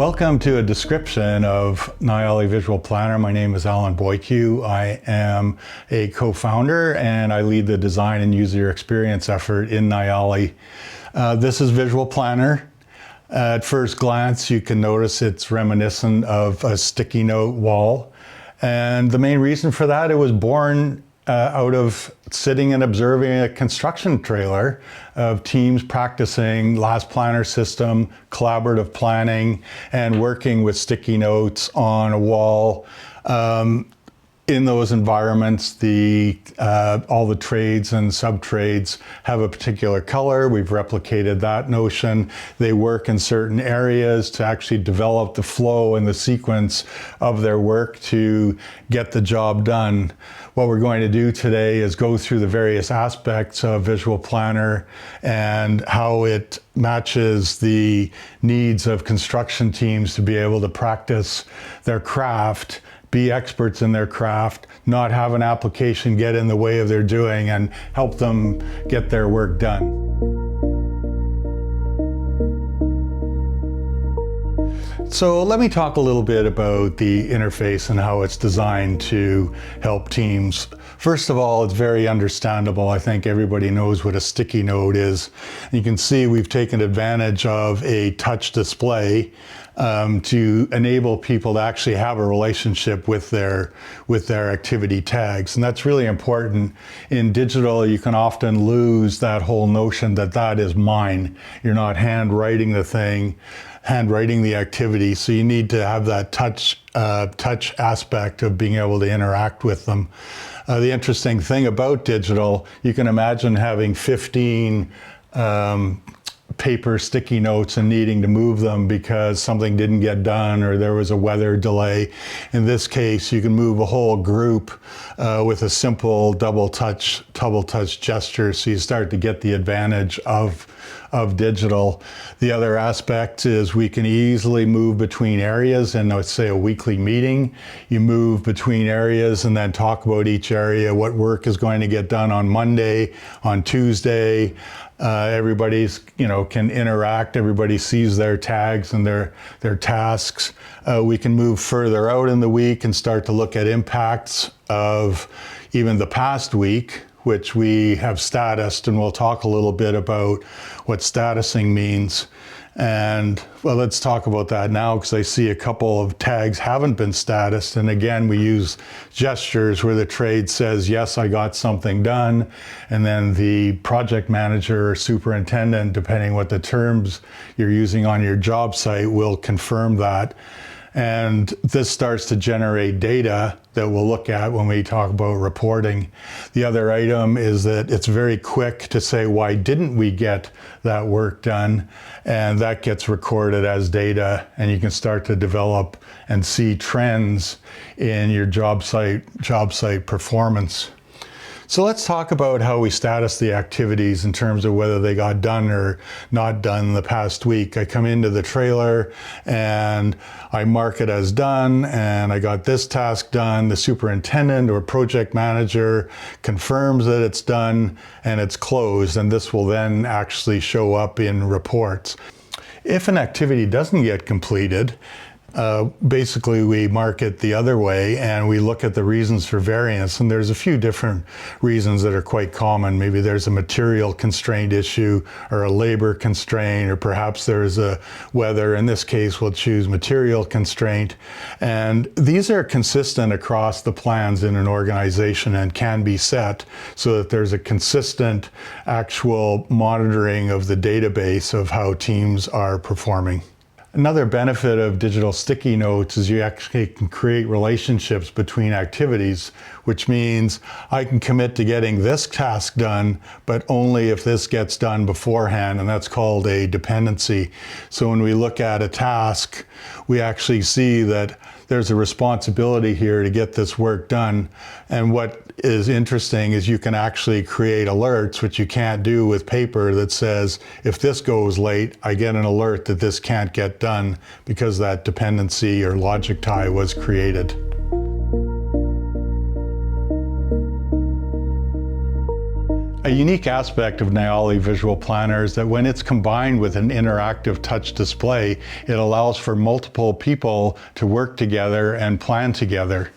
Welcome to a description of Nialli Visual Planner. My name is Alan Boycu. I am a co-founder and I lead the design and user experience effort in Nialli. This is Visual Planner. At first glance, you can notice it's reminiscent of a sticky note wall. And the main reason for that, it was born out of sitting and observing a construction trailer of teams practicing last planner system, collaborative planning, and working with sticky notes on a wall. In those environments, all the trades and sub-trades have a particular color. We've replicated that notion. They work in certain areas to actually develop the flow and the sequence of their work to get the job done. What we're going to do today is go through the various aspects of Visual Planner and how it matches the needs of construction teams to be able to practice their craft, be experts in their craft, not have an application get in the way of their doing, and help them get their work done. So let me talk a little bit about the interface and how it's designed to help teams. First of all, it's very understandable. I think everybody knows what a sticky note is. You can see we've taken advantage of a touch display to enable people to actually have a relationship with their activity tags. And that's really important. In digital, you can often lose that whole notion that that is mine. You're not handwriting the thing, handwriting the activity, so you need to have that touch aspect of being able to interact with them. The interesting thing about digital, you can imagine having 15 paper sticky notes and needing to move them because something didn't get done or there was a weather delay. In this case, you can move a whole group with a simple double touch gesture, so you start to get the advantage of digital. The other aspect is we can easily move between areas, and let's say a weekly meeting, you move between areas and then talk about each area, what work is going to get done on Monday, on Tuesday. Everybody's, can interact, everybody sees their tags and their tasks. We can move further out in the week and start to look at impacts of even the past week, which we have statused, and we'll talk a little bit about what statusing means. And well, let's talk about that now, because I see a couple of tags haven't been statused. And again, we use gestures where the trade says, yes, I got something done. And then the project manager or superintendent, depending what the terms you're using on your job site, will confirm that. And this starts to generate data that we'll look at when we talk about reporting. The other item is that it's very quick to say, why didn't we get that work done? And that gets recorded as data, and you can start to develop and see trends in your job site performance. So let's talk about how we status the activities in terms of whether they got done or not done in the past week. I come into the trailer and I mark it as done, and I got this task done. The superintendent or project manager confirms that it's done and it's closed, and this will then actually show up in reports. If an activity doesn't get completed, basically we mark it the other way and we look at the reasons for variance, and there's a few different reasons that are quite common. Maybe there's a material constraint issue or a labor constraint, or perhaps there's a weather. In this case, we'll choose material constraint. And these are consistent across the plans in an organization and can be set so that there's a consistent actual monitoring of the database of how teams are performing. Another benefit of digital sticky notes is you actually can create relationships between activities, which means I can commit to getting this task done, but only if this gets done beforehand, and that's called a dependency. So when we look at a task, we actually see that there's a responsibility here to get this work done. And what is interesting is you can actually create alerts, which you can't do with paper, that says, if this goes late, I get an alert that this can't get done because that dependency or logic tie was created. A unique aspect of Nialli Visual Planner is that when it's combined with an interactive touch display, it allows for multiple people to work together and plan together.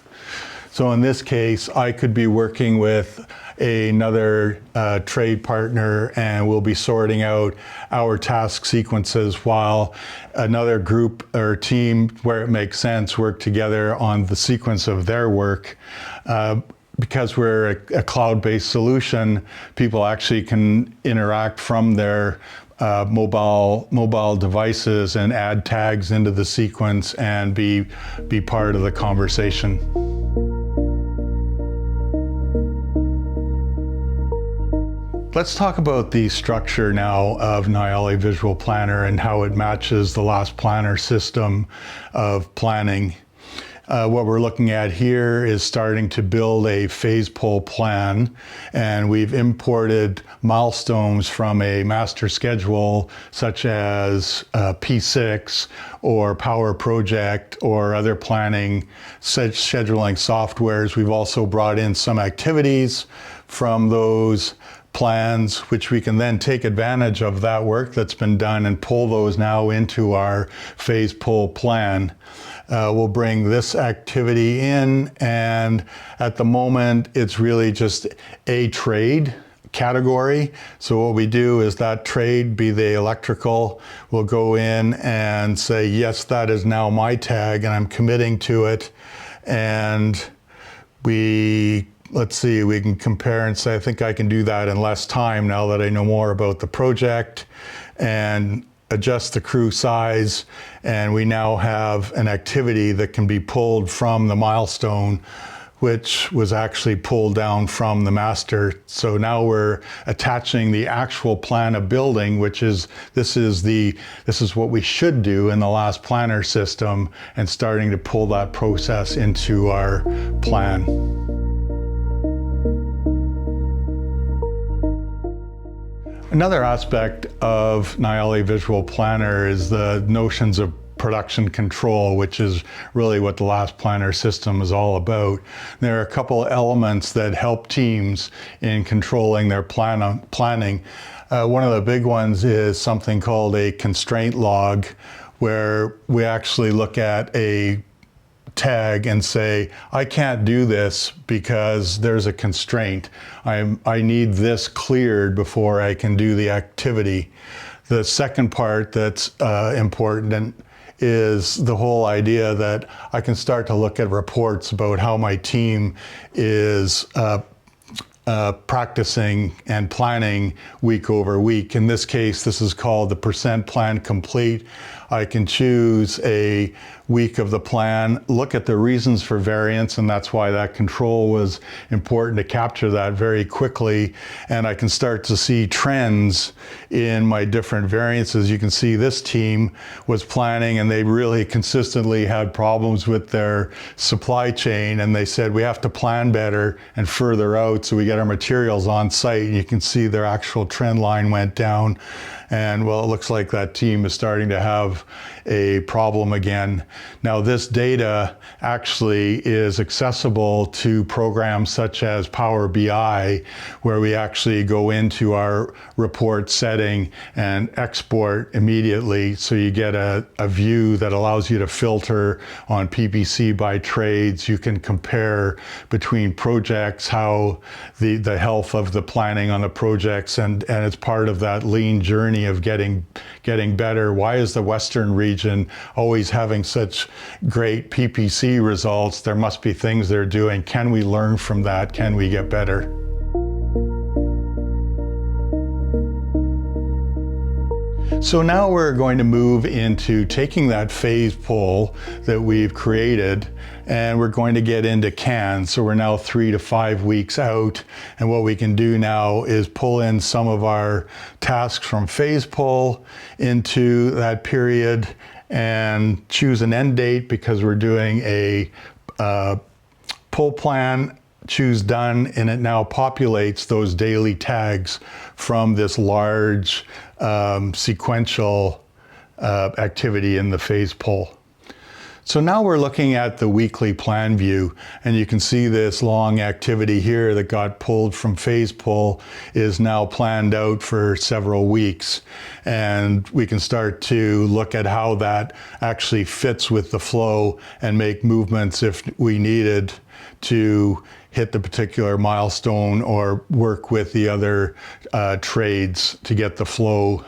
So in this case, I could be working with another trade partner, and we'll be sorting out our task sequences while another group or team, where it makes sense, work together on the sequence of their work. Because we're a cloud-based solution, people actually can interact from their mobile devices and add tags into the sequence and be part of the conversation. Let's talk about the structure now of Nialli Visual Planner and how it matches the last planner system of planning. What we're looking at here is starting to build a phase pull plan, and we've imported milestones from a master schedule such as P6 or Power Project or other planning scheduling softwares. We've also brought in some activities from those plans, which we can then take advantage of that work that's been done and pull those now into our phase pull plan. We'll bring this activity in, and at the moment it's really just a trade category. So what we do is that trade, be they electrical, we'll go in and say, yes, that is now my tag and I'm committing to it. And let's see, we can compare and say, I think I can do that in less time now that I know more about the project, and adjust the crew size. And we now have an activity that can be pulled from the milestone, which was actually pulled down from the master. So now we're attaching the actual plan of building, which is, this is what we should do in the last planner system, and starting to pull that process into our plan. Another aspect of Nialli Visual Planner is the notions of production control, which is really what the last planner system is all about. There are a couple elements that help teams in controlling their planning. One of the big ones is something called a constraint log, where we actually look at a tag and say, I can't do this because there's a constraint. I need this cleared before I can do the activity. The second part that's important is the whole idea that I can start to look at reports about how my team is practicing and planning week over week. In this case, this is called the percent plan complete. I can choose a week of the plan, look at the reasons for variance, and that's why that control was important to capture that very quickly. And I can start to see trends in my different variances. You can see this team was planning, and they really consistently had problems with their supply chain, and they said we have to plan better and further out so we get our materials on site. And you can see their actual trend line went down. And well, it looks like that team is starting to have a problem again. Now, this data actually is accessible to programs such as Power BI, where we actually go into our report setting and export immediately. So you get a view that allows you to filter on PPC by trades. You can compare between projects, how the health of the planning on the projects, and it's part of that lean journey of getting better. Why is the Western region always having such great PPC results? There must be things they're doing. Can we learn from that? Can we get better? So now we're going to move into taking that phase pull that we've created, and we're going to get into CAN. So we're now 3 to 5 weeks out, and what we can do now is pull in some of our tasks from phase pull into that period and choose an end date, because we're doing a pull plan. Choose done, and it now populates those daily tags from this large sequential activity in the phase pull. So now we're looking at the weekly plan view, and you can see this long activity here that got pulled from phase pull is now planned out for several weeks. And we can start to look at how that actually fits with the flow and make movements if we needed to hit the particular milestone or work with the other trades to get the flow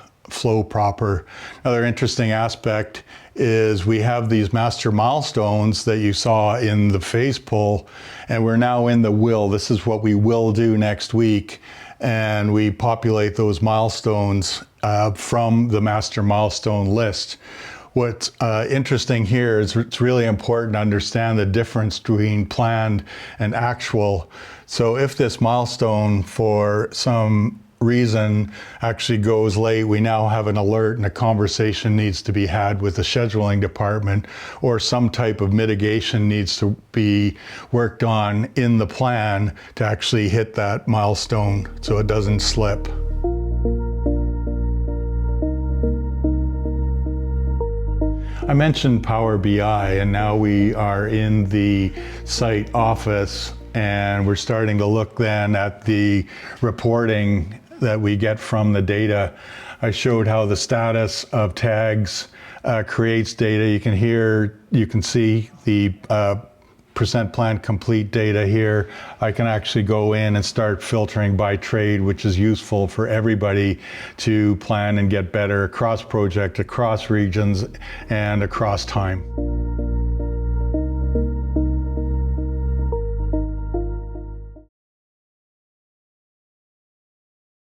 proper. Another interesting aspect is we have these master milestones that you saw in the phase pull, and we're now in the will. This is what we will do next week, and we populate those milestones from the master milestone list. What's interesting here is it's really important to understand the difference between planned and actual. So if this milestone for some reason actually goes late, we now have an alert and a conversation needs to be had with the scheduling department, or some type of mitigation needs to be worked on in the plan to actually hit that milestone so it doesn't slip. I mentioned Power BI, and now we are in the site office, and we're starting to look then at the reporting that we get from the data. I showed how the status of tags creates data. You can see the percent plan complete data here. I can actually go in and start filtering by trade, which is useful for everybody to plan and get better across project, across regions, and across time.